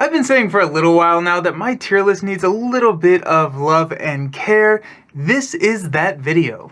I've been saying for a little while now that my tier list needs a little bit of love and care. This is that video.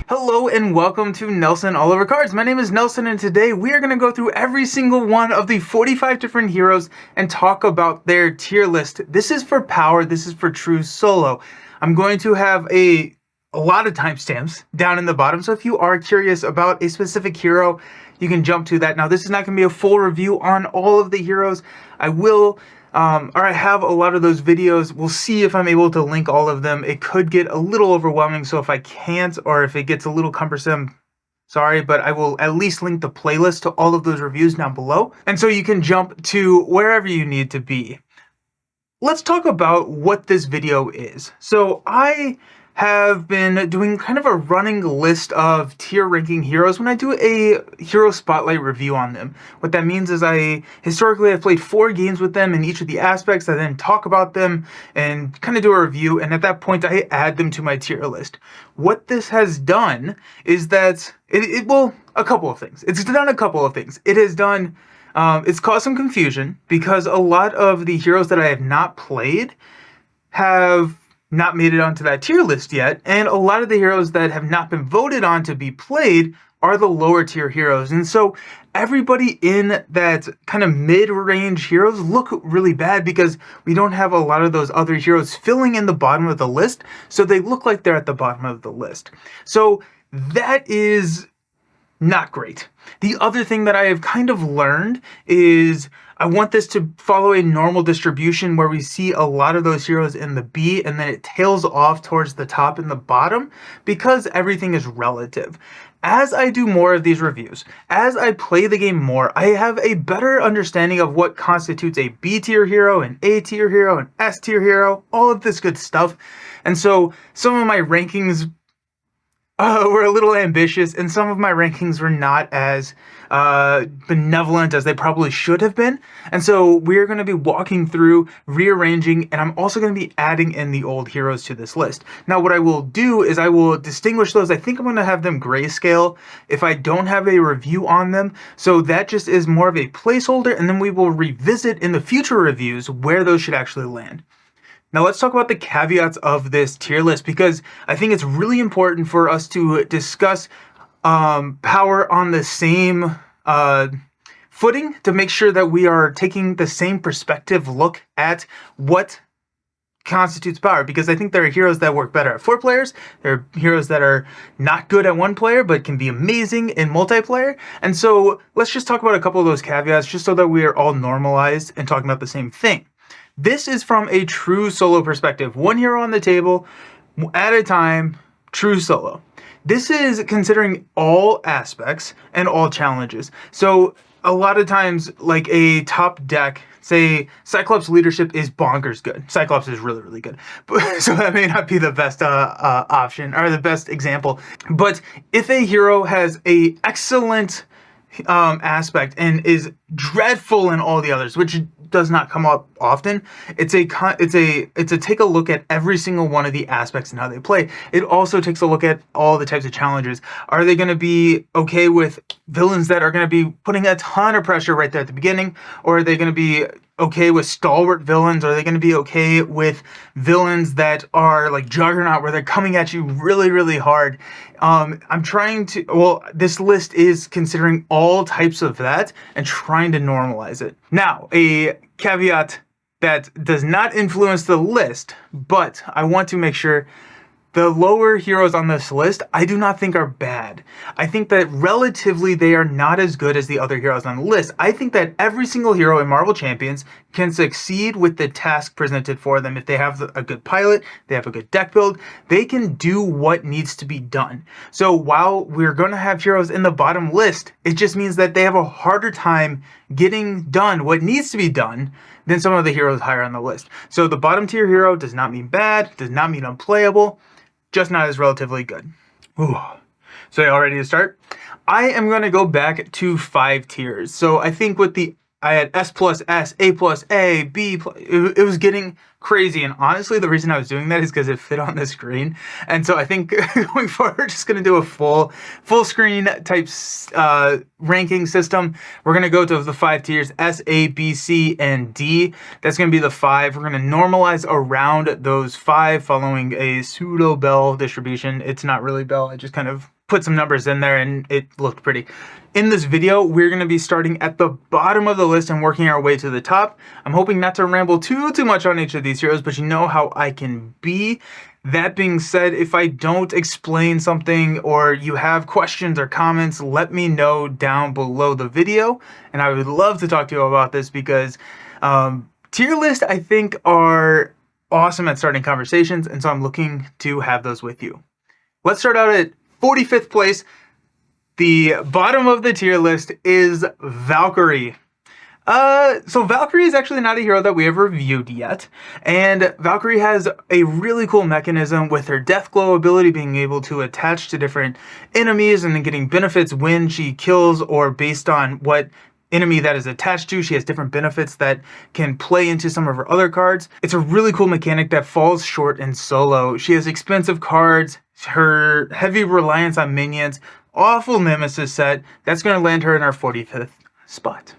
Hello and welcome to Nelson All Over Cards. My name is Nelson and today we are going to go through every single one of the 45 different heroes and talk about their tier list. This is for power, this is for true solo. I'm going to have a lot of timestamps down in the bottom, so if you are curious about a specific hero, you can jump to that. Now, this is not going to be a full review on all of the heroes. I have a lot of those videos. We'll see if I'm able to link all of them. It could get a little overwhelming, so if I can't, or if it gets a little cumbersome, sorry, but I will at least link the playlist to all of those reviews down below, and so you can jump to wherever you need to be. Let's talk about what this video is. So I have been doing kind of a running list of tier ranking heroes when I do a hero spotlight review on them. What that means is historically I've played 4 games with them in each of the aspects. I then talk about them and kind of do a review, and at that point I add them to my tier list. What this has done is that a couple of things. It's done a couple of things. It has done it's caused some confusion because a lot of the heroes that I have not played have not made it onto that tier list yet, and a lot of the heroes that have not been voted on to be played are the lower tier heroes. And so everybody in that kind of mid-range heroes look really bad because we don't have a lot of those other heroes filling in the bottom of the list, so they look like they're at the bottom of the list. So that is not great. The other thing that I have kind of learned is I want this to follow a normal distribution where we see a lot of those heroes in the B and then it tails off towards the top and the bottom because everything is relative. As I do more of these reviews, as I play the game more, I have a better understanding of what constitutes a B tier hero, an A tier hero, an S tier hero, all of this good stuff. And so some of my rankings were a little ambitious, and some of my rankings were not as benevolent as they probably should have been. And so we're going to be walking through, rearranging, and I'm also going to be adding in the old heroes to this list. Now, what I will do is I will distinguish those. I think I'm going to have them grayscale if I don't have a review on them. So that just is more of a placeholder, and then we will revisit in the future reviews where those should actually land. Now let's talk about the caveats of this tier list, because I think it's really important for us to discuss power on the same footing to make sure that we are taking the same perspective look at what constitutes power, because I think there are heroes that work better at 4 players. There are heroes that are not good at 1 player but can be amazing in multiplayer. And so let's just talk about a couple of those caveats just so that we are all normalized and talking about the same thing. This is from a true solo perspective. 1 hero on the table, at a time, true solo. This is considering all aspects and all challenges. So a lot of times, like a top deck, say Cyclops leadership is bonkers good. Cyclops is really, really good. So that may not be the best option or the best example. But if a hero has a excellent aspect and is dreadful in all the others, which does not come up often, it's a take a look at every single one of the aspects and how they play. It also takes a look at all the types of challenges. Are they going to be okay with villains that are going to be putting a ton of pressure right there at the beginning, or are they going to be okay with stalwart villains? Are they going to be okay with villains that are like Juggernaut, where they're coming at you really, really hard? This list is considering all types of that and trying to normalize it. Now, a caveat that does not influence the list, but I want to make sure the lower heroes on this list, I do not think are bad. I think that relatively they are not as good as the other heroes on the list. I think that every single hero in Marvel Champions can succeed with the task presented for them. If they have a good pilot, they have a good deck build, they can do what needs to be done. So while we're going to have heroes in the bottom list, it just means that they have a harder time getting done what needs to be done than some of the heroes higher on the list. So the bottom tier hero does not mean bad, does not mean unplayable, just not as relatively good. Ooh. So y'all ready to start? I am going to go back to 5 tiers. So I think with the I had S plus S, A plus A, B plus, it was getting crazy. And honestly, the reason I was doing that is because it fit on the screen. And so I think going forward, we're just going to do a full screen type ranking system. We're going to go to the 5 tiers, S, A, B, C, and D. That's going to be the 5. We're going to normalize around those 5 following a pseudo bell distribution. It's not really bell. I just kind of put some numbers in there and it looked pretty. In this video, we're going to be starting at the bottom of the list and working our way to the top. I'm hoping not to ramble too much on each of these heroes, but you know how I can be. That being said, if I don't explain something or you have questions or comments, let me know down below the video. And I would love to talk to you about this because tier lists, I think, are awesome at starting conversations. And so I'm looking to have those with you. Let's start out at 45th place. The bottom of the tier list is Valkyrie. So Valkyrie is actually not a hero that we have reviewed yet, and Valkyrie has a really cool mechanism with her death glow ability being able to attach to different enemies and then getting benefits when she kills, or based on what enemy that is attached to. She has different benefits that can play into some of her other cards. It's a really cool mechanic that falls short in solo. She has expensive cards, her heavy reliance on minions, awful nemesis set. That's going to land her in our 45th spot.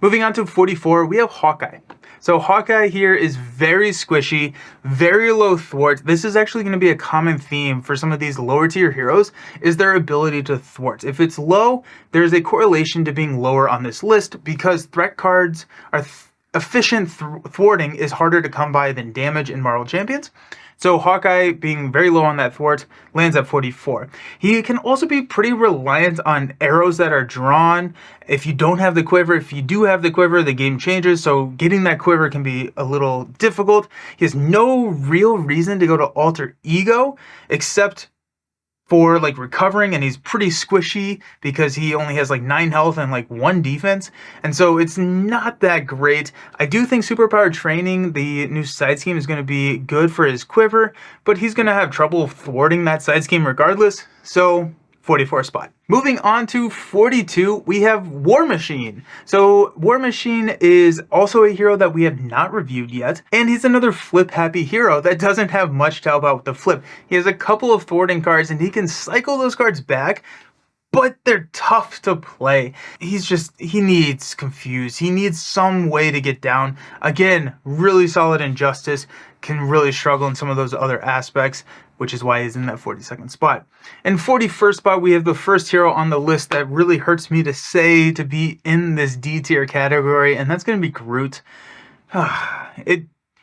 Moving on to 44, we have Hawkeye. So Hawkeye here is very squishy, very low thwart. This is actually going to be a common theme for some of these lower tier heroes, is their ability to thwart. If it's low, there's a correlation to being lower on this list because threat cards are efficient thwarting is harder to come by than damage in Marvel Champions. So Hawkeye, being very low on that thwart, lands at 44. He can also be pretty reliant on arrows that are drawn. If you don't have the quiver, if you do have the quiver, the game changes. So getting that quiver can be a little difficult. He has no real reason to go to alter ego, except for like recovering, and he's pretty squishy because he only has like 9 health and like 1 defense, and so it's not that great. I do think superpower training, the new side scheme, is going to be good for his quiver, but he's going to have trouble thwarting that side scheme regardless, so 44 spot. Moving on to 42, we have War Machine. So War Machine is also a hero that we have not reviewed yet, and he's another flip happy hero that doesn't have much to help out with the flip. He has a couple of thwarting cards and he can cycle those cards back, but they're tough to play. He needs Confuse. He needs some way to get down. Again, really solid Injustice, can really struggle in some of those other aspects, which is why he's in that 42nd spot. In 41st spot, we have the first hero on the list that really hurts me to say to be in this D tier category, and that's going to be Groot.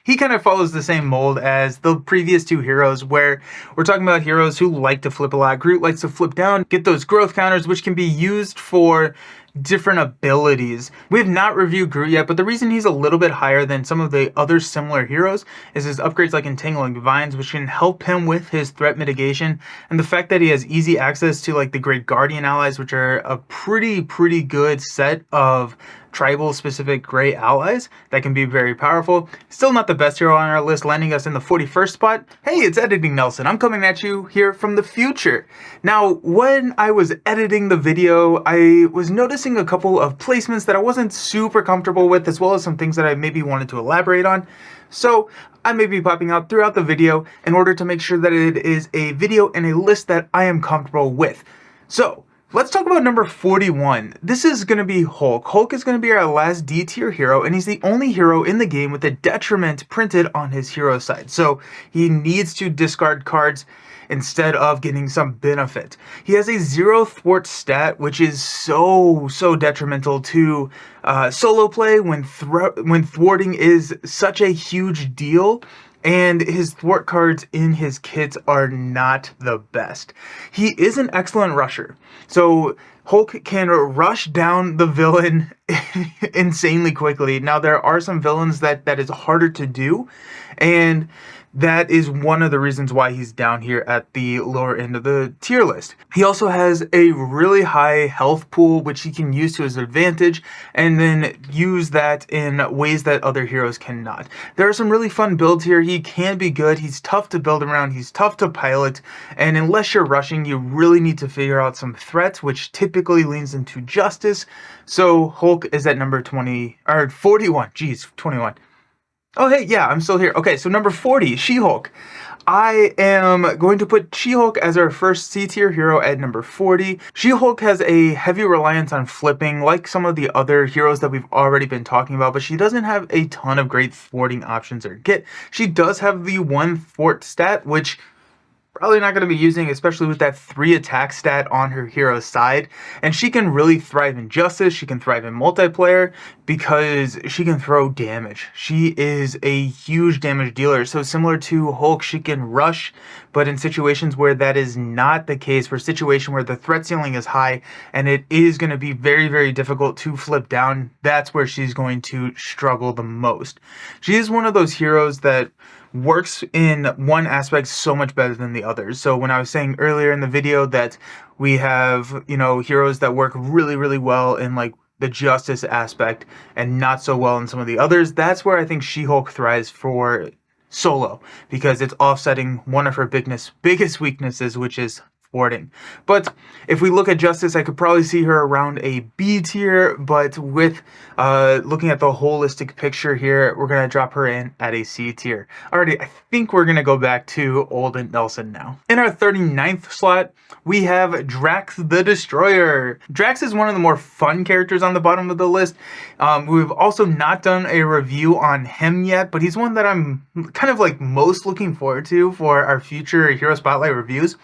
He kind of follows the same mold as the previous 2 heroes, where we're talking about heroes who like to flip a lot. Groot likes to flip down, get those growth counters, which can be used for different abilities. We have not reviewed Groot yet, but the reason he's a little bit higher than some of the other similar heroes is his upgrades like Entangling Vines, which can help him with his threat mitigation, and the fact that he has easy access to like the Great Guardian allies, which are a pretty good set of tribal specific gray allies that can be very powerful. Still not the best hero on our list, landing us in the 41st spot. Hey, it's Editing Nelson. I'm coming at you here from the future. Now, when I was editing the video, I was noticing a couple of placements that I wasn't super comfortable with, as well as some things that I maybe wanted to elaborate on. So I may be popping out throughout the video in order to make sure that it is a video and a list that I am comfortable with. So let's talk about number 41. This is going to be Hulk. Hulk is going to be our last D tier hero, and he's the only hero in the game with a detriment printed on his hero side. So he needs to discard cards instead of getting some benefit. He has a 0 thwart stat, which is so detrimental to solo play when thwarting is such a huge deal. And his thwart cards in his kits are not the best. He is an excellent rusher. So Hulk can rush down the villain insanely quickly. Now, there are some villains that is harder to do. And that is one of the reasons why he's down here at the lower end of the tier list. He also has a really high health pool, which he can use to his advantage, and then use that in ways that other heroes cannot. There are some really fun builds here. He can be good. He's tough to build around. He's tough to pilot. And unless you're rushing, you really need to figure out some threats, which typically leans into justice. So Hulk is at number 20, or 41. Geez, 21. Oh, hey, yeah, I'm still here. Okay, so number 40, She-Hulk. I am going to put She-Hulk as our first C-tier hero at number 40. She-Hulk has a heavy reliance on flipping, like some of the other heroes that we've already been talking about, but she doesn't have a ton of great thwarting options or get. She does have the 1 thwart stat, which probably not going to be using, especially with that 3 attack stat on her hero's side. And she can really thrive in Justice. She can thrive in multiplayer because she can throw damage. She is a huge damage dealer. So similar to Hulk, she can rush, but in situations where that is not the case, for a situation where the threat ceiling is high and it is going to be very, very difficult to flip down, that's where she's going to struggle the most. She is one of those heroes that works in one aspect so much better than the others. So when I was saying earlier in the video that we have, heroes that work really, really well in like the justice aspect and not so well in some of the others, that's where I think She-Hulk thrives for solo, because it's offsetting one of her biggest weaknesses, which is thwarting. But if we look at Justice, I could probably see her around a B tier, but with looking at the holistic picture here, we're going to drop her in at a C tier. Alrighty, I think we're going to go back to old Nelson now. In our 39th slot, we have Drax the Destroyer. Drax is one of the more fun characters on the bottom of the list. We've also not done a review on him yet, but he's one that I'm kind of like most looking forward to for our future Hero Spotlight reviews.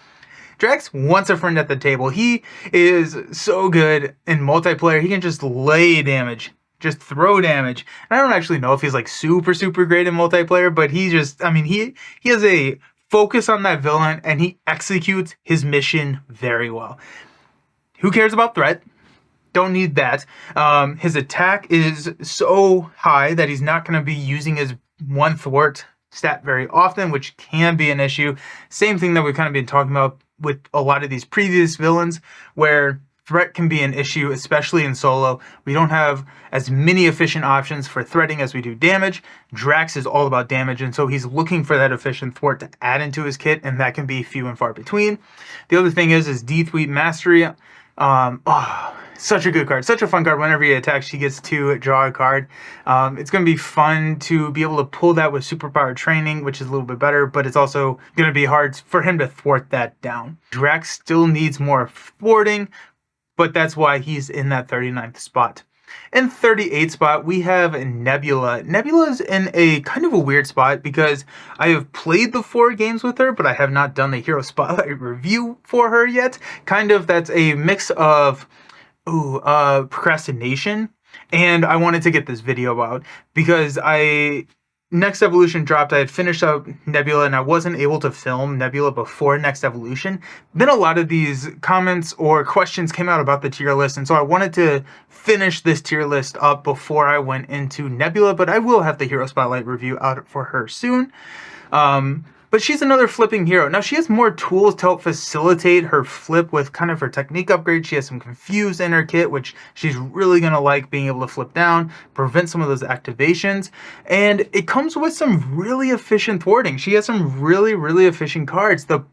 Drax wants a friend at the table. He is so good in multiplayer. He can just lay damage, just throw damage. And I don't actually know if he's like super, super great in multiplayer, but he just, he has a focus on that villain and he executes his mission very well. Who cares about threat? Don't need that. His attack is so high that he's not going to be using his 1 thwart stat very often, which can be an issue. Same thing that we've kind of been talking about with a lot of these previous villains, where threat can be an issue, especially in solo. We don't have as many efficient options for threading as we do damage. Drax is all about damage, and so he's looking for that efficient thwart to add into his kit, and that can be few and far between. The other thing is D-Thweet Mastery. Such a good card, such a fun card. Whenever he attacks, she gets to draw a card. It's going to be fun to be able to pull that with superpower training, which is a little bit better, but it's also going to be hard for him to thwart that down. Drax still needs more thwarting, but that's why he's in that 39th spot. In 38th spot, we have Nebula. Nebula's in a kind of a weird spot because I have played the 4 games with her, but I have not done the Hero Spotlight review for her yet. That's a mix of procrastination, and I wanted to get this video out because NeXt Evolution dropped. I had finished up Nebula and I wasn't able to film Nebula before NeXt Evolution. Then a lot of these comments or questions came out about the tier list, and so I wanted to finish this tier list up before I went into Nebula, but I will have the Hero Spotlight review out for her soon. But she's another flipping hero. Now, she has more tools to help facilitate her flip with kind of her technique upgrade. She has some Confuse in her kit, which she's really going to like being able to flip down, prevent some of those activations. And it comes with some really efficient thwarting. She has some really, really efficient cards. The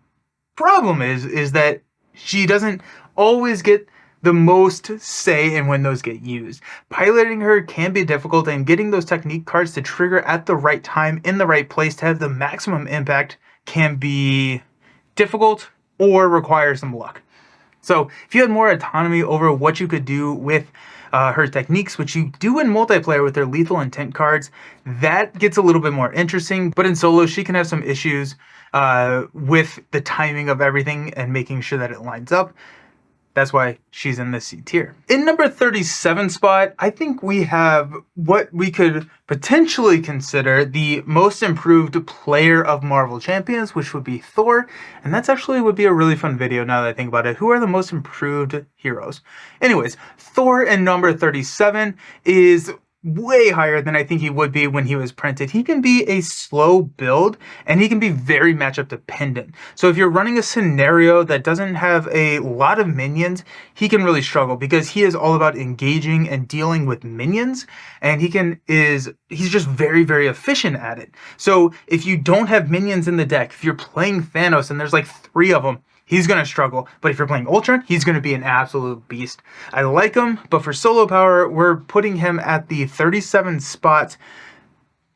problem is that she doesn't always get the most say in when those get used. Piloting her can be difficult, and getting those technique cards to trigger at the right time in the right place to have the maximum impact can be difficult or require some luck. So if you had more autonomy over what you could do with her techniques, which you do in multiplayer with her lethal intent cards, that gets a little bit more interesting. But in solo, she can have some issues with the timing of everything and making sure that it lines up. That's why she's in the C tier. In number 37 spot, I think we have what we could potentially consider the most improved player of Marvel Champions, which would be Thor. And that's actually would be a really fun video now that I think about it. Who are the most improved heroes? Anyways, Thor in number 37 is way higher than I think he would be when he was printed. He can be a slow build, and he can be very matchup dependent. So if you're running a scenario that doesn't have a lot of minions, he can really struggle because he is all about engaging and dealing with minions, and he's just very, very efficient at it. So if you don't have minions in the deck, if you're playing Thanos and there's like 3 of them, he's going to struggle. But if you're playing Ultron, he's going to be an absolute beast. I like him, but for solo power, we're putting him at the 37 spot.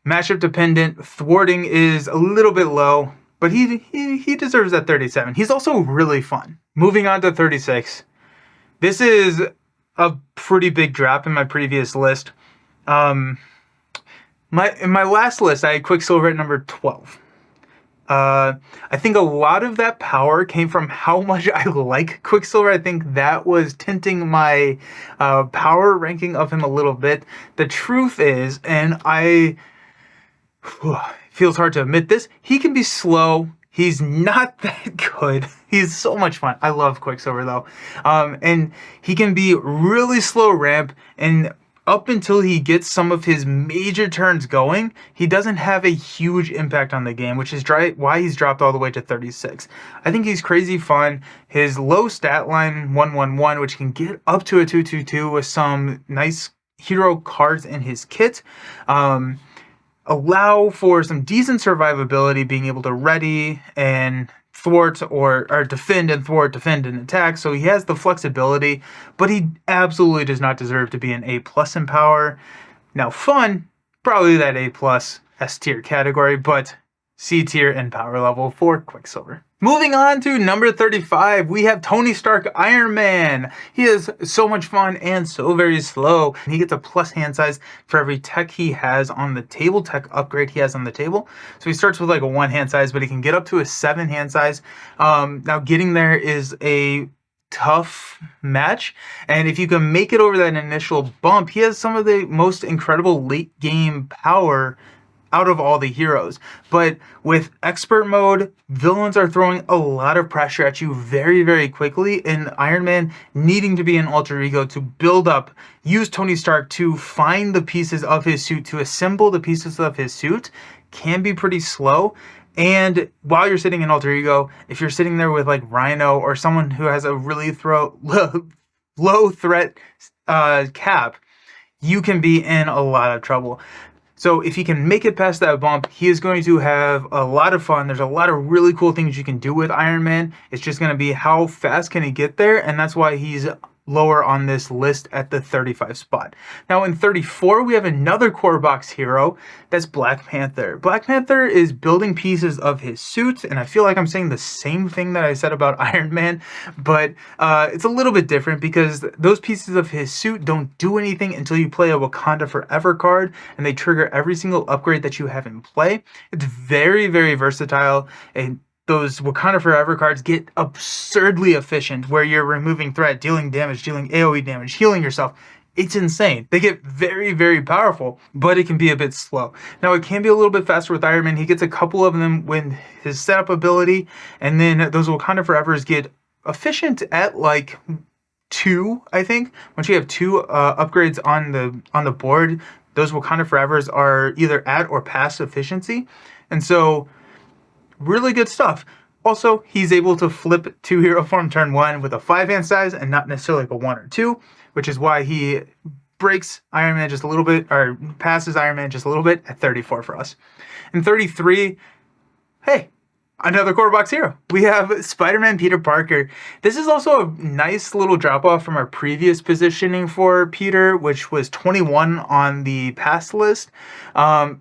Matchup dependent. Thwarting is a little bit low, but he deserves that 37. He's also really fun. Moving on to 36. This is a pretty big drop in my previous list. In my last list, I had Quicksilver at number 12. I think a lot of that power came from how much I like Quicksilver. I think that was tinting my power ranking of him a little bit. The truth is, and it feels hard to admit this, he can be slow. He's not that good. He's so much fun. I love Quicksilver though. And he can be really slow ramp, and up until he gets some of his major turns going, he doesn't have a huge impact on the game, which is why he's dropped all the way to 36. I think he's crazy fun. His low stat line, 111, which can get up to a 222 with some nice hero cards in his kit, allow for some decent survivability, being able to ready and thwart or defend and thwart, defend and attack. So he has the flexibility, but he absolutely does not deserve to be an A+ in power. Now fun, probably that A+ S tier category, but C tier in power level for Quicksilver. Moving on to number 35, we have Tony Stark Iron Man. He is so much fun and so very slow. He gets a plus hand size for every tech he has on the table, tech upgrade he has on the table. So he starts with like a 1 hand size, but he can get up to a 7 hand size. Now getting there is a tough match, and if you can make it over that initial bump, he has some of the most incredible late game power out of all the heroes. But with expert mode, villains are throwing a lot of pressure at you very, very quickly, and Iron Man needing to be an alter ego to build up, use Tony Stark to find the pieces of his suit, to assemble the pieces of his suit, can be pretty slow. And while you're sitting in alter ego, if you're sitting there with like Rhino or someone who has a really low threat cap, you can be in a lot of trouble. So if he can make it past that bump, he is going to have a lot of fun. There's a lot of really cool things you can do with Iron Man. It's just going to be how fast can he get there, and that's why he's lower on this list at the 35 spot. Now in 34, we have another core box hero. That's Black Panther. Black Panther is building pieces of his suit, and I feel like I'm saying the same thing that I said about Iron Man, but it's a little bit different because those pieces of his suit don't do anything until you play a Wakanda Forever card, and they trigger every single upgrade that you have in play. It's very, very versatile, and those Wakanda Forever cards get absurdly efficient, where you're removing threat, dealing damage, dealing AoE damage, healing yourself. It's insane. They get very, very powerful, but it can be a bit slow. Now, it can be a little bit faster with Iron Man. He gets a couple of them with his setup ability, and then those Wakanda Forevers get efficient at like 2, I think. Once you have 2 upgrades on the board, those Wakanda Forevers are either at or past efficiency. And so really good stuff. Also, he's able to flip 2 hero form turn 1 with a 5 hand size and not necessarily like a 1 or 2, which is why he breaks Iron Man just a little bit, or passes Iron Man just a little bit at 34 for us. In 33, hey, another core box hero. We have Spider-Man Peter Parker. This is also a nice little drop off from our previous positioning for Peter, which was 21 on the past list.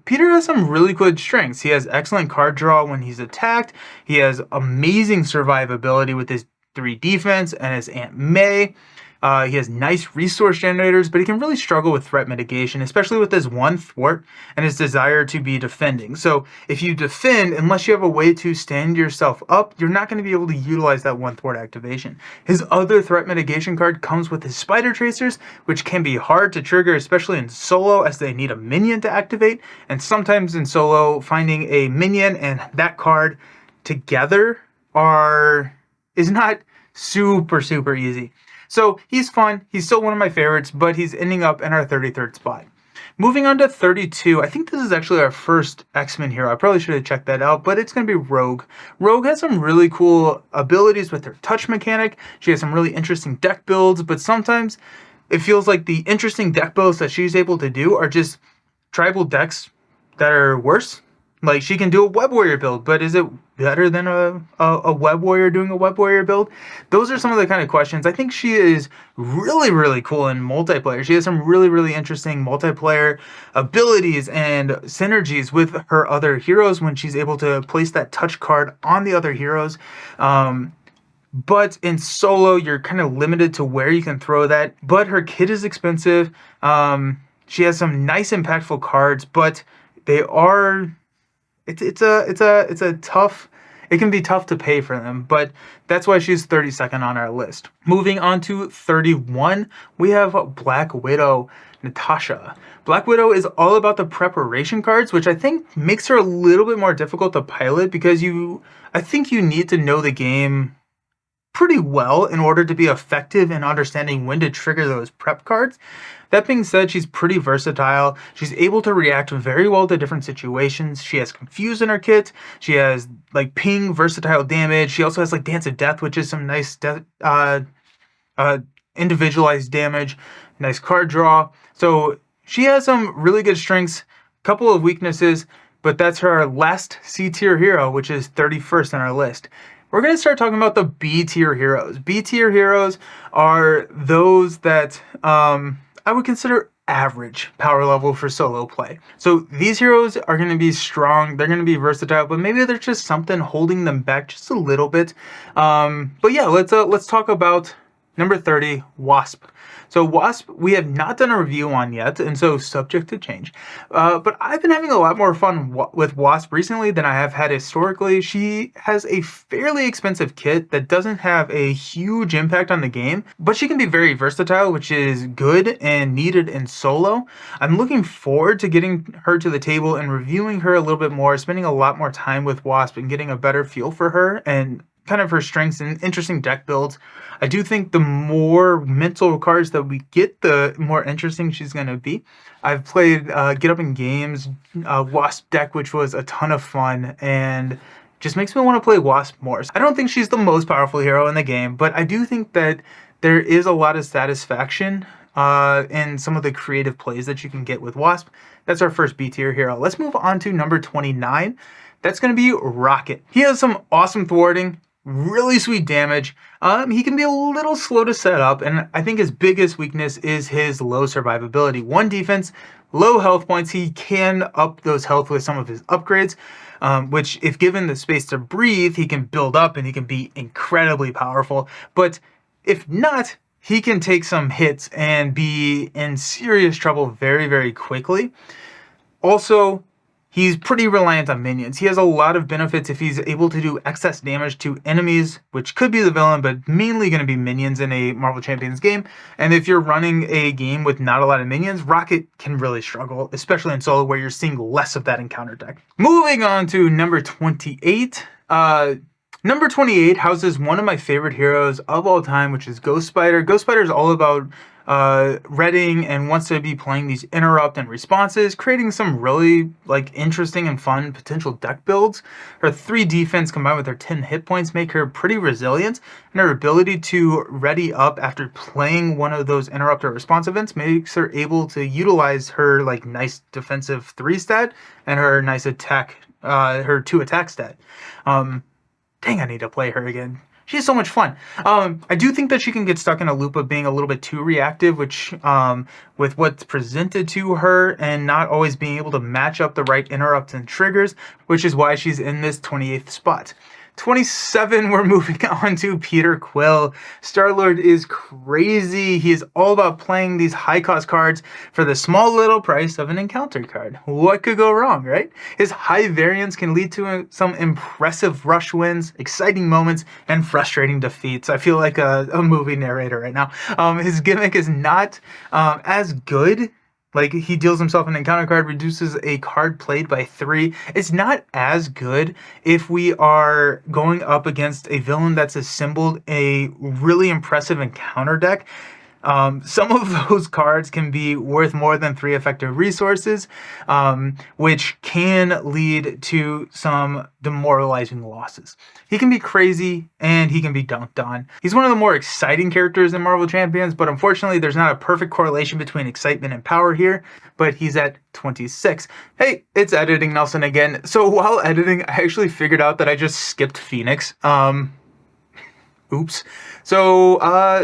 Peter has some really good strengths. He has excellent card draw when he's attacked. He has amazing survivability with his 3 defense and his Aunt May. He has nice resource generators, but he can really struggle with threat mitigation, especially with his 1 thwart and his desire to be defending. So if you defend, unless you have a way to stand yourself up, you're not going to be able to utilize that 1 thwart activation. His other threat mitigation card comes with his Spider Tracers, which can be hard to trigger, especially in solo, as they need a minion to activate. And sometimes in solo, finding a minion and that card together is not super, super easy. So he's fun. He's still one of my favorites, but he's ending up in our 33rd spot. Moving on to 32, I think this is actually our first X-Men hero. I probably should have checked that out, but it's going to be Rogue. Rogue has some really cool abilities with her touch mechanic. She has some really interesting deck builds, but sometimes it feels like the interesting deck builds that she's able to do are just tribal decks that are worse. Like, she can do a Web Warrior build, but is it better than a Web Warrior doing a Web Warrior build? Those are some of the kind of questions. I think she is really, really cool in multiplayer. She has some really, really interesting multiplayer abilities and synergies with her other heroes when she's able to place that touch card on the other heroes. But in solo, you're kind of limited to where you can throw that. But her kit is expensive. She has some nice, impactful cards, but they are... It's a tough. It can be tough to pay for them, but that's why she's 32nd on our list. Moving on to 31, we have Black Widow, Natasha. Black Widow is all about the preparation cards, which I think makes her a little bit more difficult to pilot because I think you need to know the game pretty well in order to be effective in understanding when to trigger those prep cards. That being said, she's pretty versatile. She's able to react very well to different situations. She has Confuse in her kit. She has like ping, versatile damage. She also has like Dance of Death, which is some nice individualized damage, nice card draw. So she has some really good strengths, couple of weaknesses, but that's her last C tier hero, which is 31st on our list. We're going to start talking about the B tier heroes. B tier heroes are those that I would consider average power level for solo play. So these heroes are going to be strong, they're going to be versatile, but maybe there's just something holding them back just a little bit. But yeah, let's talk about number 30, Wasp. So Wasp, we have not done a review on yet, and so subject to change. But I've been having a lot more fun with Wasp recently than I have had historically. She has a fairly expensive kit that doesn't have a huge impact on the game, but she can be very versatile, which is good and needed in solo. I'm looking forward to getting her to the table and reviewing her a little bit more, spending a lot more time with Wasp and getting a better feel for her and kind of her strengths and interesting deck builds. I do think the more mental cards that we get, the more interesting she's going to be. I've played Get Up in Games Wasp deck, which was a ton of fun and just makes me want to play Wasp more. I don't think she's the most powerful hero in the game, but I do think that there is a lot of satisfaction in some of the creative plays that you can get with Wasp. That's our first B tier hero. Let's move on to number 29. That's going to be Rocket. He has some awesome thwarting, really sweet damage. He can be a little slow to set up, and I think his biggest weakness is his low survivability. 1 defense, low health points. He can up those health with some of his upgrades, which if given the space to breathe, he can build up and he can be incredibly powerful. But if not, he can take some hits and be in serious trouble very, very quickly. Also, he's pretty reliant on minions. He has a lot of benefits if he's able to do excess damage to enemies, which could be the villain, but mainly going to be minions in a Marvel Champions game. And if you're running a game with not a lot of minions, Rocket can really struggle, especially in solo where you're seeing less of that encounter deck. Moving on to number 28. Number 28 houses one of my favorite heroes of all time, which is Ghost Spider. Ghost Spider is all about reading and wants to be playing these interrupt and responses, creating some really interesting and fun potential deck builds. Her 3 defense combined with her 10 hit points make her pretty resilient, and her ability to ready up after playing one of those interrupt or response events makes her able to utilize her nice defensive 3 stat and her nice attack, her 2 attack stat. Dang, I need to play her again. She's so much fun. I do think that she can get stuck in a loop of being a little bit too reactive, which with what's presented to her and not always being able to match up the right interrupts and triggers, which is why she's in this 28th spot. 27, we're moving on to Peter Quill. Star-Lord is crazy. He is all about playing these high-cost cards for the small little price of an encounter card. What could go wrong, right? His high variance can lead to some impressive rush wins, exciting moments, and frustrating defeats. I feel like a movie narrator right now. His gimmick is not as good. He deals himself an encounter card, reduces a card played by 3. It's not as good if we are going up against a villain that's assembled a really impressive encounter deck. Some of those cards can be worth more than 3 effective resources, which can lead to some demoralizing losses. He can be crazy and he can be dunked on. He's one of the more exciting characters in Marvel Champions, but unfortunately there's not a perfect correlation between excitement and power here, but he's at 26. Hey, it's Editing Nelson again. So while editing, I actually figured out that I just skipped Phoenix. Oops. So,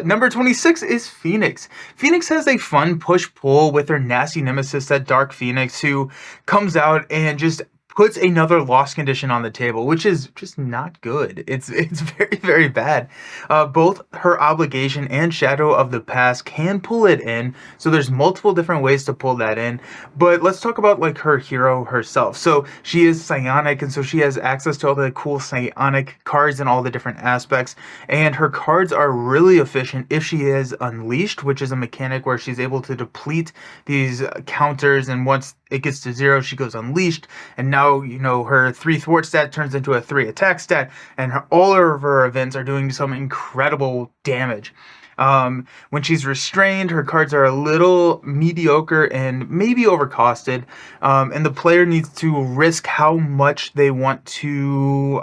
number 26 is Phoenix. Phoenix has a fun push-pull with her nasty nemesis, that Dark Phoenix, who comes out and just puts another loss condition on the table, which is just not good. It's very, very bad. Both her Obligation and Shadow of the Past can pull it in, so there's multiple different ways to pull that in. But let's talk about like her hero herself. So she is psionic, and so she has access to all the cool psionic cards and all the different aspects. And her cards are really efficient if she is unleashed, which is a mechanic where she's able to deplete these counters, and once it gets to 0, she goes unleashed, and now, you know, her 3 thwart stat turns into a 3 attack stat, and all of her events are doing some incredible damage. When she's restrained, her cards are a little mediocre and maybe overcosted, and the player needs to risk how much they want to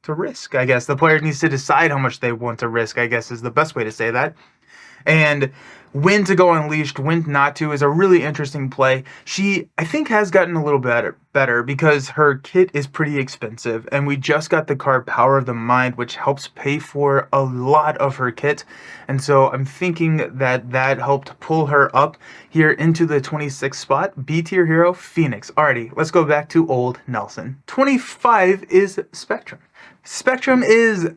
risk, I guess. The player needs to decide how much they want to risk, I guess is the best way to say that. And when to go unleashed, when not to, is a really interesting play. She, I think, has gotten a little better because her kit is pretty expensive, and we just got the card Power of the Mind, which helps pay for a lot of her kit. And so I'm thinking that that helped pull her up here into the 26th spot. B tier hero, Phoenix. Alrighty, let's go back to old Nelson. 25 is Spectrum. Spectrum is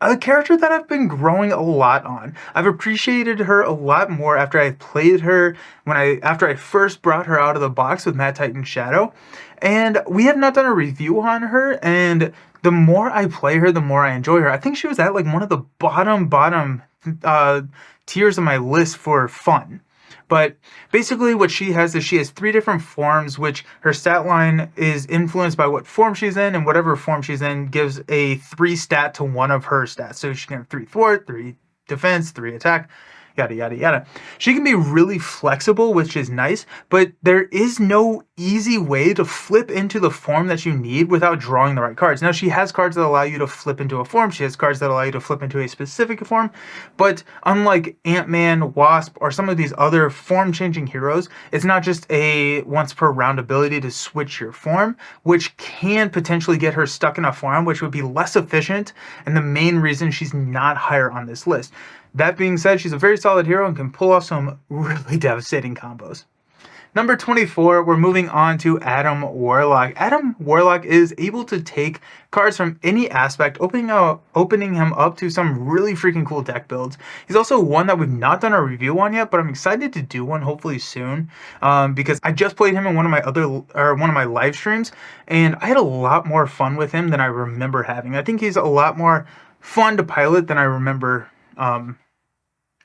a character that I've been growing a lot on. I've appreciated her a lot more after I played her after I first brought her out of the box with Mad Titan Shadow. And we have not done a review on her, and the more I play her, the more I enjoy her. I think she was at like one of the bottom tiers of my list for fun. But basically what she has is she has 3 different forms, which her stat line is influenced by what form she's in, and whatever form she's in gives a 3 stat to one of her stats. So she can have 3 thwart, 3 defense, 3 attack, yada, yada, yada. She can be really flexible, which is nice, but there is no easy way to flip into the form that you need without drawing the right cards. Now, she has cards that allow you to flip into a form. She has cards that allow you to flip into a specific form, but unlike Ant-Man, Wasp, or some of these other form-changing heroes, it's not just a once-per-round ability to switch your form, which can potentially get her stuck in a form, which would be less efficient, and the main reason she's not higher on this list. That being said, she's a very solid hero and can pull off some really devastating combos. Number 24, we're moving on to Adam Warlock. Adam Warlock is able to take cards from any aspect, opening him up to some really freaking cool deck builds. He's also one that we've not done a review on yet, but I'm excited to do one hopefully soon, because I just played him in one of my live streams, and I had a lot more fun with him than I remember having. I think he's a lot more fun to pilot than I remember.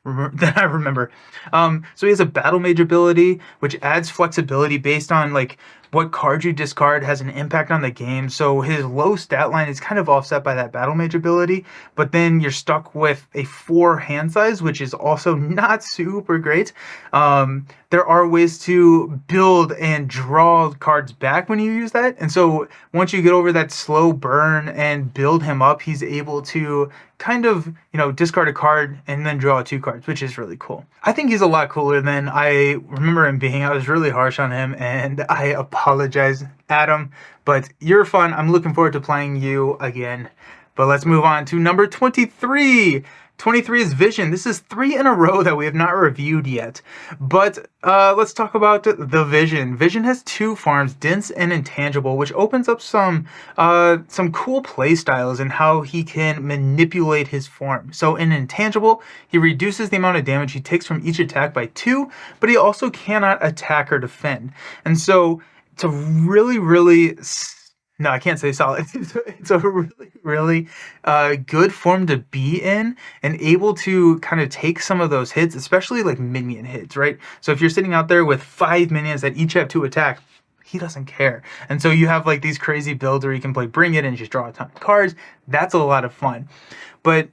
So he has a Battle Mage ability, which adds flexibility based on like what card you discard has an impact on the game. So his low stat line is kind of offset by that Battle Mage ability, but then you're stuck with a 4 hand size, which is also not super great. There are ways to build and draw cards back when you use that. And so once you get over that slow burn and build him up, he's able to kind of, you know, discard a card and then draw 2 cards, which is really cool. I think he's a lot cooler than I remember him being. I was really harsh on him, and I apologize, Adam, but you're fun. I'm looking forward to playing you again. But let's move on to number 23. 23 is Vision. This is 3 in a row that we have not reviewed yet. But let's talk about the Vision. Vision has 2 forms, Dense and Intangible, which opens up some cool play styles and how he can manipulate his form. So in Intangible, he reduces the amount of damage he takes from each attack by 2, but he also cannot attack or defend. And so it's a really no, I can't say solid. It's a really good form to be in and able to kind of take some of those hits, especially like minion hits, right? So if you're sitting out there with 5 minions that each have 2 attack, he doesn't care. And so you have like these crazy builds where you can play Bring It and just draw a ton of cards. That's a lot of fun. But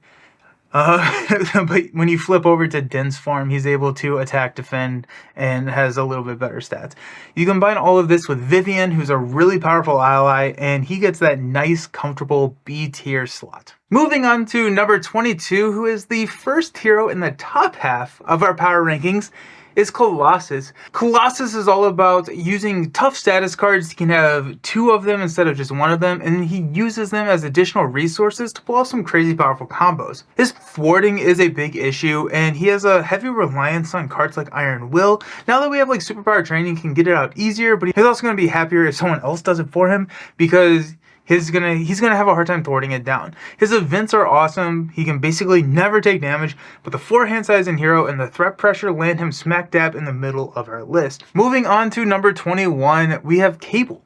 But when you flip over to dense form, he's able to attack, defend, and has a little bit better stats. You combine all of this with Vivian, who's a really powerful ally, and he gets that nice, comfortable B tier slot. Moving on to number 22, who is the first hero in the top half of our power rankings, is Colossus. Colossus is all about using tough status cards. He can have 2 of them instead of just 1 of them, and he uses them as additional resources to pull off some crazy powerful combos. His thwarting is a big issue, and he has a heavy reliance on cards like Iron Will. Now that we have like superpower training, he can get it out easier, but he's also going to be happier if someone else does it for him, because he's gonna have a hard time thwarting it down. His events are awesome. He can basically never take damage, but the 4 hand size in hero and the threat pressure land him smack dab in the middle of our list. Moving on to number 21, we have Cable.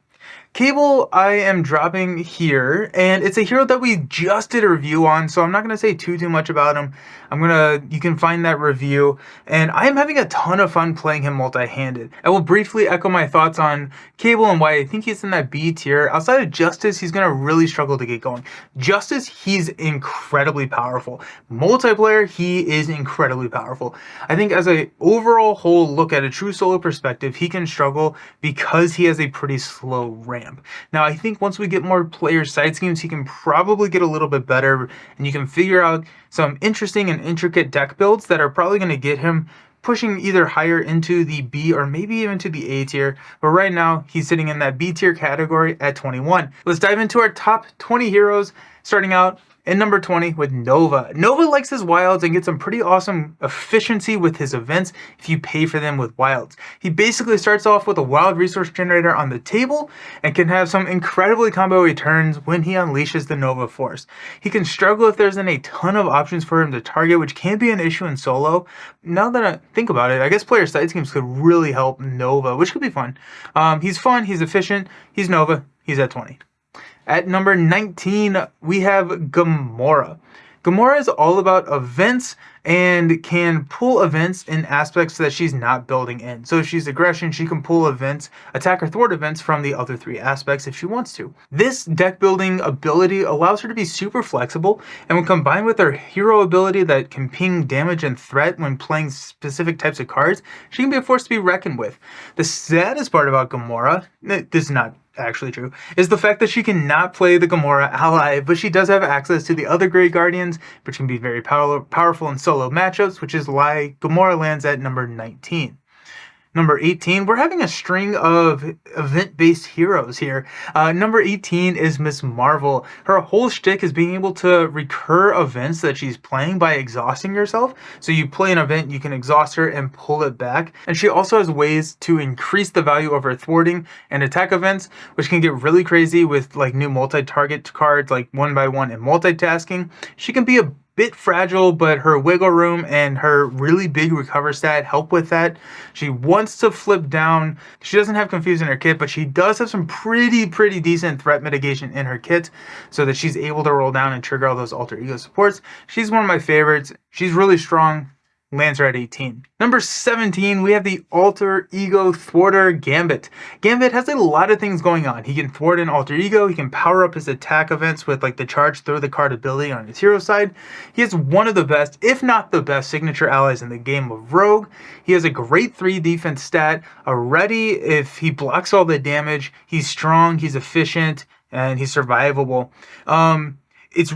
Cable I am dropping here, and it's a hero that we just did a review on, so I'm not going to say too much about him. You can find that review, and I am having a ton of fun playing him multi-handed. I will briefly echo my thoughts on Cable and why I think he's in that B tier. Outside of Justice, he's going to really struggle to get going. Justice, he's incredibly powerful. Multiplayer, he is incredibly powerful. I think as an overall whole look at a true solo perspective, he can struggle because he has a pretty slow ramp. Now, I think once we get more player side schemes, he can probably get a little bit better, and you can figure out some interesting and intricate deck builds that are probably going to get him pushing either higher into the B or maybe even to the A tier. But right now, he's sitting in that B tier category at 21. Let's dive into our top 20 heroes, starting out in number 20 with Nova. Nova likes his wilds and gets some pretty awesome efficiency with his events if you pay for them with wilds. He basically starts off with a wild resource generator on the table and can have some incredibly combo returns when he unleashes the Nova Force. He can struggle if there isn't a ton of options for him to target, which can be an issue in solo. Now that I think about it, I guess player side schemes could really help Nova, which could be fun. He's fun, he's efficient, he's Nova, he's at 20. At number 19, we have Gamora. Gamora is all about events and can pull events in aspects that she's not building in. So if she's aggression, she can pull events, attack or thwart events from the other 3 aspects if she wants to. This deck building ability allows her to be super flexible, and when combined with her hero ability that can ping damage and threat when playing specific types of cards, she can be a force to be reckoned with. The saddest part about Gamora, this is not actually true, is the fact that she cannot play the Gamora ally, but she does have access to the other Grey Guardians, which can be very powerful in solo matchups, which is why Gamora lands at number 19. Number 18, we're having a string of event-based heroes here. Number 18 is Miss Marvel. Her whole shtick is being able to recur events that she's playing by exhausting yourself. So you play an event, you can exhaust her and pull it back. And she also has ways to increase the value of her thwarting and attack events, which can get really crazy with like new multi-target cards like 1x1 and multitasking. She can be a bit fragile, but her wiggle room and her really big recover stat help with that. She wants to flip down. She doesn't have Confuse in her kit, but she does have some pretty decent threat mitigation in her kit so that she's able to roll down and trigger all those alter ego supports. She's one of my favorites. She's really strong. Lands her at 18. Number 17, we have the alter ego thwarter Gambit. Gambit has a lot of things going on. He can thwart an alter ego. He can power up his attack events with like the charge throw the card ability on his hero side. He has one of the best, if not the best, signature allies in the game of Rogue. He has a great 3 defense stat. Already, if he blocks all the damage, he's strong, he's efficient, and he's survivable. It's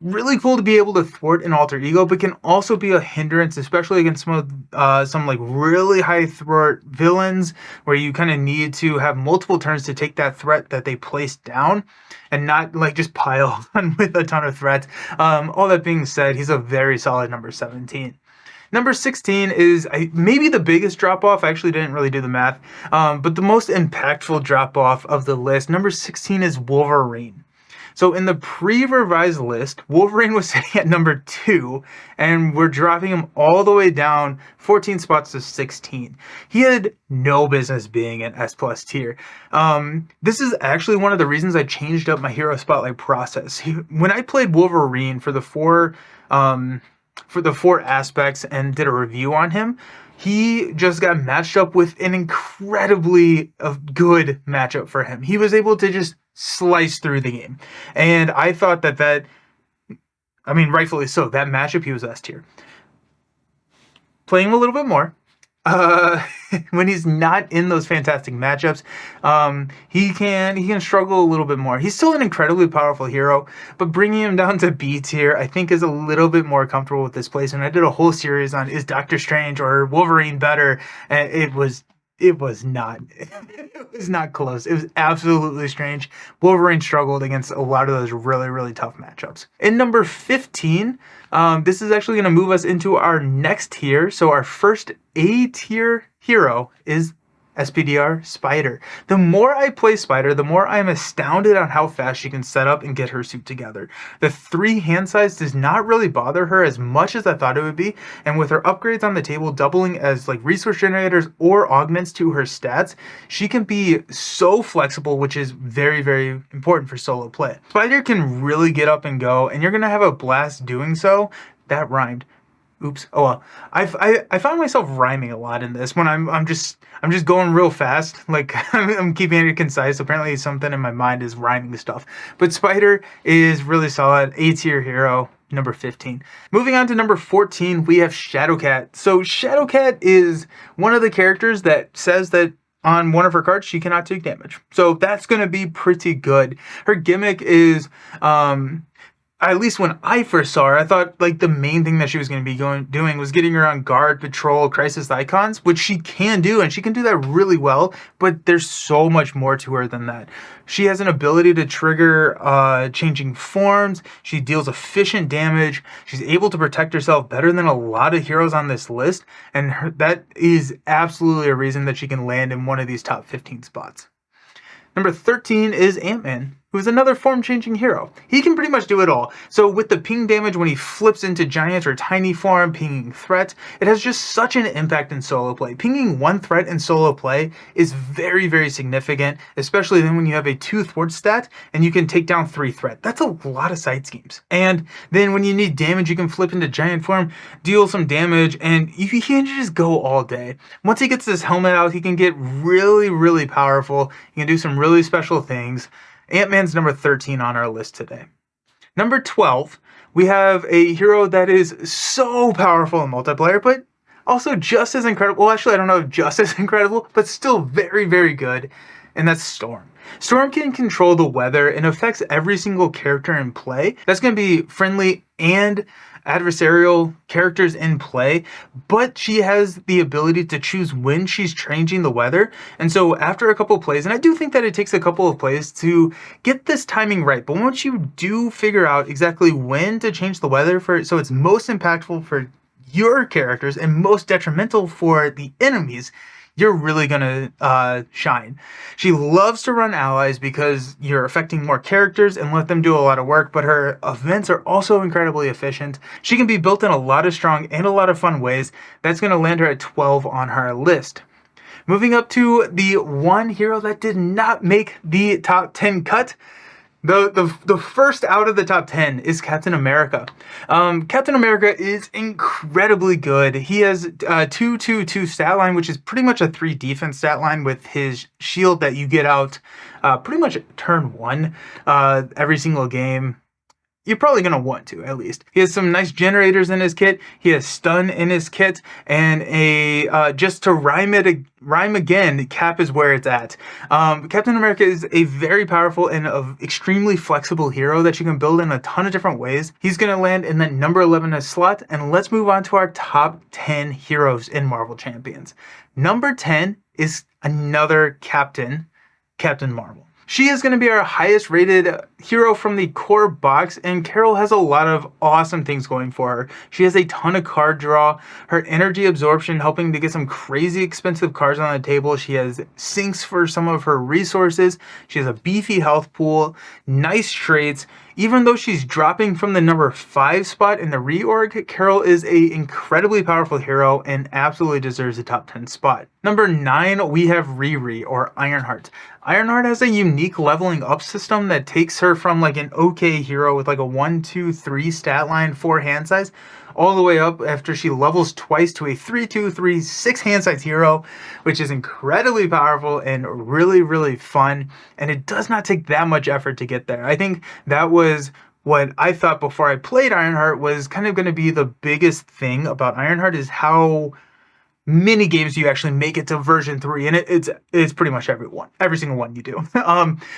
really cool to be able to thwart an alter ego, but can also be a hindrance, especially against some like really high thwart villains where you kind of need to have multiple turns to take that threat that they place down and not like just pile on with a ton of threats. All that being said, he's a very solid number 17. Number 16 is maybe the biggest drop-off. I actually didn't really do the math, but the most impactful drop-off of the list. Number 16 is Wolverine. So in the pre-revised list, Wolverine was sitting at number 2, and we're dropping him all the way down 14 spots to 16. He had no business being an S+ tier. This is actually one of the reasons I changed up my hero spotlight process. When I played Wolverine for the 4 aspects and did a review on him, he just got matched up with an incredibly good matchup for him. He was able to just slice through the game. And I thought that I mean, rightfully so. That matchup, he was S tier. Playing him a little bit more. When he's not in those fantastic matchups, he can struggle a little bit more. He's still an incredibly powerful hero, but bringing him down to B tier, I think, is a little bit more comfortable with this place. And I did a whole series on is Doctor Strange or Wolverine better, and it was not. It was not close. It was absolutely strange. Wolverine struggled against a lot of those really, really tough matchups. In number 15, this is actually going to move us into our next tier. So our first A tier hero is SPDR Spider. The more I play Spider, the more I am astounded on how fast she can set up and get her suit together. The 3 hand size does not really bother her as much as I thought it would be, and with her upgrades on the table doubling as like resource generators or augments to her stats, she can be so flexible, which is very, very important for solo play. Spider can really get up and go, and you're gonna have a blast doing so. That rhymed. Oops. Oh well. I found myself rhyming a lot in this when I'm just going real fast. Like I'm keeping it concise. Apparently something in my mind is rhyming stuff. But Spider is really solid. A tier hero. Number 15. Moving on to number 14, we have Shadowcat. So Shadowcat is one of the characters that says that on one of her cards she cannot take damage. So that's going to be pretty good. Her gimmick is at least when I first saw her, I thought like the main thing that she was going to be doing was getting her on guard, patrol, crisis icons, which she can do, and she can do that really well, but there's so much more to her than that. She has an ability to trigger changing forms. She deals efficient damage. She's able to protect herself better than a lot of heroes on this list, and that is absolutely a reason that she can land in one of these top 15 spots. Number 13 is Ant-Man, who is another form-changing hero. He can pretty much do it all. So with the ping damage when he flips into giant or tiny form, pinging threats, it has just such an impact in solo play. Pinging one threat in solo play is very, very significant, especially then when you have a 2 thwart stat and you can take down 3 threat. That's a lot of side schemes. And then when you need damage, you can flip into giant form, deal some damage, and you can just go all day. Once he gets this helmet out, he can get really, really powerful. He can do some really special things. Ant-Man's number 13 on our list today. Number 12, we have a hero that is so powerful in multiplayer, but also just as incredible. Well, actually, I don't know if just as incredible, but still very, very good. And that's Storm. Storm can control the weather and affects every single character in play. That's going to be friendly and adversarial characters in play, but she has the ability to choose when she's changing the weather. And so after a couple of plays, and I do think that it takes a couple of plays to get this timing right, but once you do figure out exactly when to change the weather so it's most impactful for your characters and most detrimental for the enemies, you're really gonna shine. She loves to run allies because you're affecting more characters and let them do a lot of work, but her events are also incredibly efficient. She can be built in a lot of strong and a lot of fun ways. That's gonna land her at 12 on our list. Moving up to the one hero that did not make the top 10 cut. The first out of the top 10 is Captain America. Captain America is incredibly good. He has a 2-2-2 stat line, which is pretty much a 3 defense stat line with his shield that you get out pretty much turn 1 every single game. You're probably going to want to, at least. He has some nice generators in his kit. He has stun in his kit, and just to rhyme again, Cap is where it's at. Captain America is a very powerful and extremely flexible hero that you can build in a ton of different ways. He's going to land in that number 11 slot, and let's move on to our top 10 heroes in Marvel Champions. Number 10 is another Captain Marvel. She is going to be our highest rated hero from the core box, and Carol has a lot of awesome things going for her. She has a ton of card draw, her energy absorption helping to get some crazy expensive cards on the table. She has sinks for some of her resources. She has a beefy health pool, nice traits. Even though she's dropping from the number 5 spot in the reorg, Carol is an incredibly powerful hero and absolutely deserves a top 10 spot. Number 9, we have Riri, or Ironheart. Ironheart has a unique leveling up system that takes her from like an okay hero with like a 1, 2, 3 stat line, 4 hand size, all the way up after she levels twice to a 3, 2, 3, 6 hand size hero, which is incredibly powerful and really, really fun. And it does not take that much effort to get there. I think that was what I thought before I played Ironheart was kind of going to be the biggest thing about Ironheart is how many games you actually make it to version 3, and it's pretty much every single one you do.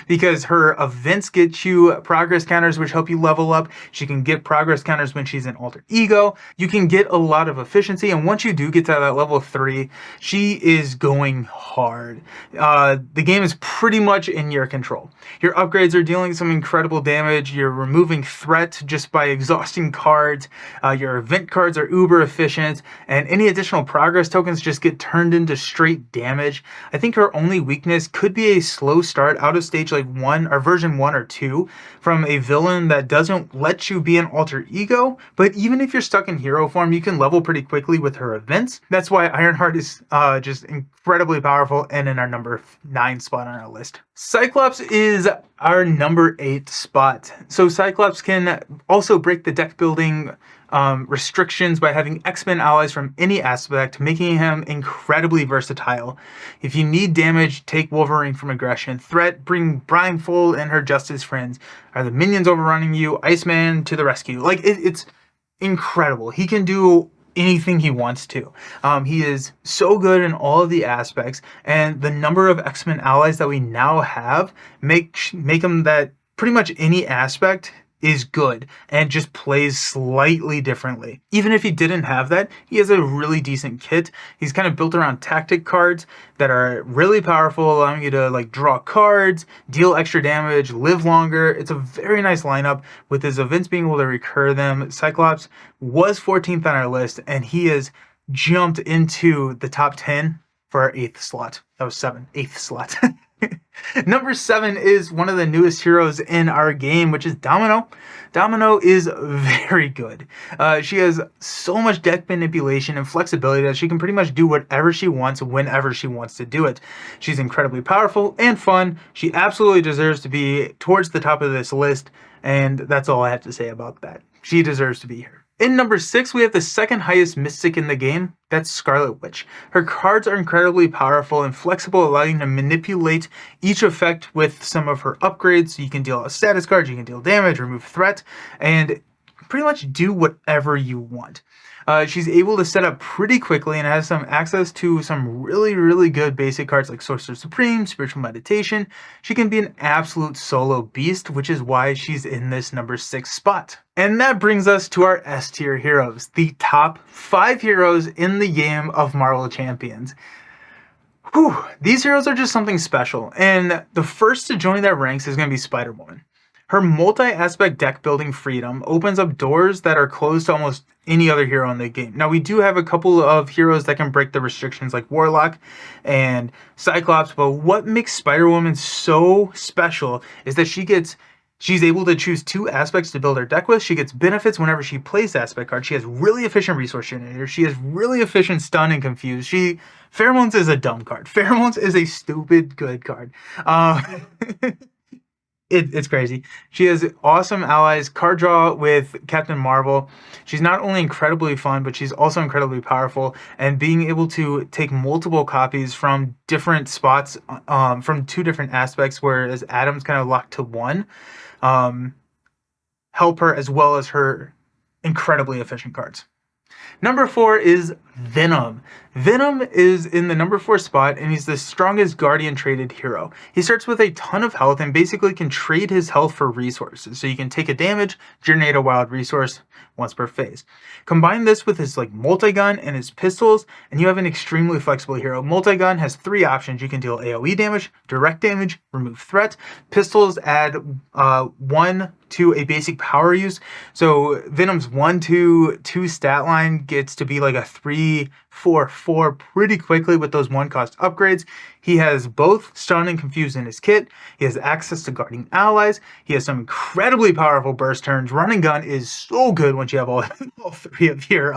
Because her events get you progress counters which help you level up. She can get progress counters when she's in alter ego. You can get a lot of efficiency, and once you do get to that level 3, she is going hard. The game is pretty much in your control. Your upgrades are dealing some incredible damage. You're removing threat just by exhausting cards. Your event cards are uber efficient, and any additional progress tokens just get turned into straight damage. I think her only weakness could be a slow start out of stage like 1 or version 1 or 2 from a villain that doesn't let you be an alter ego, but even if you're stuck in hero form, you can level pretty quickly with her events. That's why Ironheart is just incredibly powerful and in our number 9 spot on our list. Cyclops is our number 8 spot. So Cyclops can also break the deck building restrictions by having X-Men allies from any aspect, making him incredibly versatile. If you need damage, take Wolverine from aggression. Threat, bring Blindfold and her Justice friends. Are the minions overrunning you? Iceman to the rescue. Like, it's incredible. He can do anything he wants to. He is so good in all of the aspects, and the number of X-Men allies that we now have make him that pretty much any aspect is good and just plays slightly differently. Even if he didn't have that, he has a really decent kit. He's kind of built around tactic cards that are really powerful, allowing you to like draw cards, deal extra damage, live longer. It's a very nice lineup with his events being able to recur them. Cyclops was 14th on our list, and he has jumped into the top 10 for our 8th slot. That was 8th slot. Number 7 is one of the newest heroes in our game, which is Domino. Domino is very good. She has so much deck manipulation and flexibility that she can pretty much do whatever she wants whenever she wants to do it. She's incredibly powerful and fun. She absolutely deserves to be towards the top of this list, and that's all I have to say about that. She deserves to be here. In number 6, we have the second highest mystic in the game. That's Scarlet Witch. Her cards are incredibly powerful and flexible, allowing you to manipulate each effect with some of her upgrades. So you can deal a status card, you can deal damage, remove threat, and pretty much do whatever you want. She's able to set up pretty quickly and has some access to some really, really good basic cards like Sorcerer Supreme, Spiritual Meditation. She can be an absolute solo beast, which is why she's in this number 6 spot. And that brings us to our S tier heroes, the top 5 heroes in the game of Marvel Champions. Whew, these heroes are just something special, and the first to join their ranks is going to be Spider-Woman. Her multi-aspect deck building freedom opens up doors that are closed to almost any other hero in the game. Now, we do have a couple of heroes that can break the restrictions like Warlock and Cyclops, but what makes Spider-Woman so special is that she's able to choose 2 aspects to build her deck with. She gets benefits whenever she plays aspect cards. She has really efficient resource generator. She has really efficient stun and confuse. Pheromones is a dumb card. Pheromones is a stupid good card. It's crazy. She has awesome allies, card draw with Captain Marvel. She's not only incredibly fun, but she's also incredibly powerful, and being able to take multiple copies from different spots, from 2 different aspects, whereas Adam's kind of locked to 1, help her as well as her incredibly efficient cards. Number 4 is Venom. Venom is in the number 4 spot, and he's the strongest Guardian traded hero. He starts with a ton of health and basically can trade his health for resources. So you can take a damage, generate a wild resource once per phase. Combine this with his multi-gun and his pistols, and you have an extremely flexible hero. Multi-gun has 3 options. You can deal AoE damage, direct damage, remove threat. Pistols add 1 to a basic power use. So Venom's 1-2 stat line gets to be like a 3-4-4 pretty quickly with those 1-cost upgrades. He has both stun and confuse in his kit. He has access to guarding allies. He has some incredibly powerful burst turns. Run and gun is so good once you have all 3 of your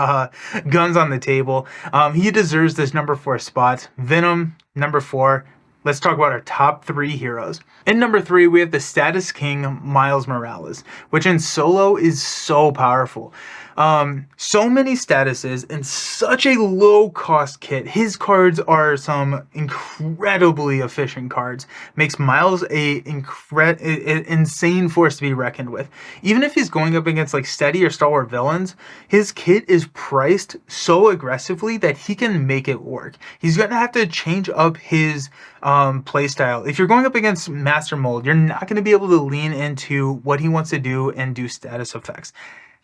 guns on the table. He deserves this number 4 spot. Venom, number 4. let's talk about our top 3 heroes. In number 3, we have the status king, Miles Morales, which in solo is so powerful. So many statuses and such a low cost kit. His cards are some incredibly efficient cards. Makes Miles a insane force to be reckoned with. Even if he's going up against like steady or stalwart villains, his kit is priced so aggressively that he can make it work. He's gonna have to change up his playstyle. If you're going up against Master Mold, you're not going to be able to lean into what he wants to do and do status effects.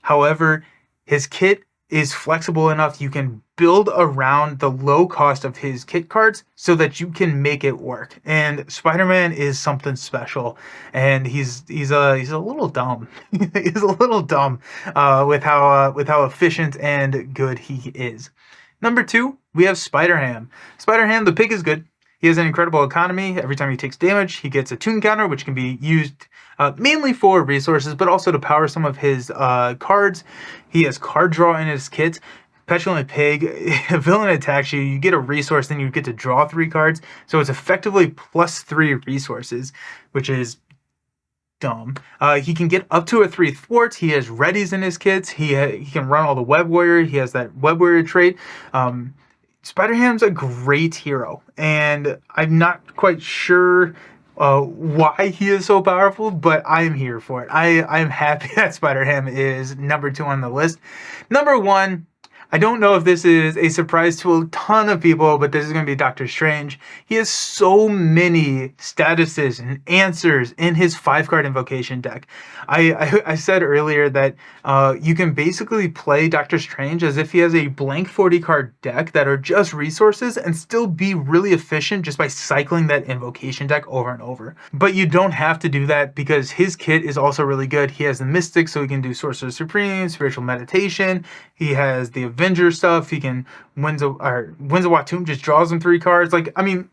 However, his kit is flexible enough you can build around the low cost of his kit cards so that you can make it work. And Spider-Man is something special, and he's a little dumb. He's a little dumb with how efficient and good he is. Number 2, we have Spider-Ham. Spider-Ham, the pig, is good. He has an incredible economy. Every time he takes damage, he gets a tune counter, which can be used mainly for resources, but also to power some of his cards. He has card draw in his kit. Petulant Pig, a villain attacks you, you get a resource, then you get to draw 3 cards. So it's effectively plus 3 resources, which is dumb. He can get up to a 3 thwarts. He has readies in his kits. He can run all the Web Warrior. He has that Web Warrior trait. Spider-Ham's a great hero, and I'm not quite sure why he is so powerful, but I'm here for it. I'm happy that Spider-Ham is number 2 on the list. Number 1, I don't know if this is a surprise to a ton of people, but this is going to be Doctor Strange. He has so many statuses and answers in his 5-card invocation deck. I said earlier that you can basically play Doctor Strange as if he has a blank 40-card deck that are just resources and still be really efficient just by cycling that invocation deck over and over. But you don't have to do that because his kit is also really good. He has the Mystic, so he can do Sorcerer Supreme, Spiritual Meditation. He has the Avenger stuff. He can Winds of Watum, just draws him 3 cards. Like, I mean,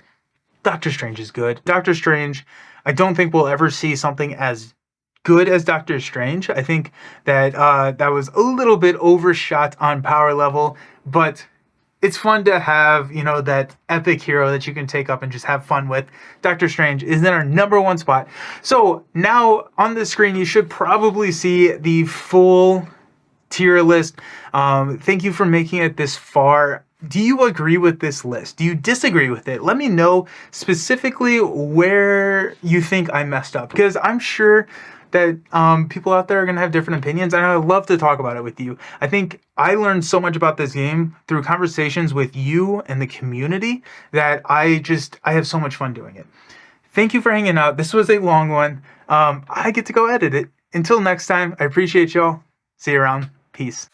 Doctor Strange is good. Doctor Strange, I don't think we'll ever see something as good as Doctor Strange. I think that that was a little bit overshot on power level, but it's fun to have, you know, that epic hero that you can take up and just have fun with. Doctor Strange is in our number 1 spot. So now on the screen, you should probably see the full tier list. Thank you for making it this far. Do you agree with this list? Do you disagree with it? Let me know specifically where you think I messed up, because I'm sure that people out there are going to have different opinions, and I'd love to talk about it with you. I think I learned so much about this game through conversations with you and the community that I have so much fun doing it. Thank you for hanging out. This was a long one. I get to go edit it. Until next time, I appreciate y'all. See you around. Peace.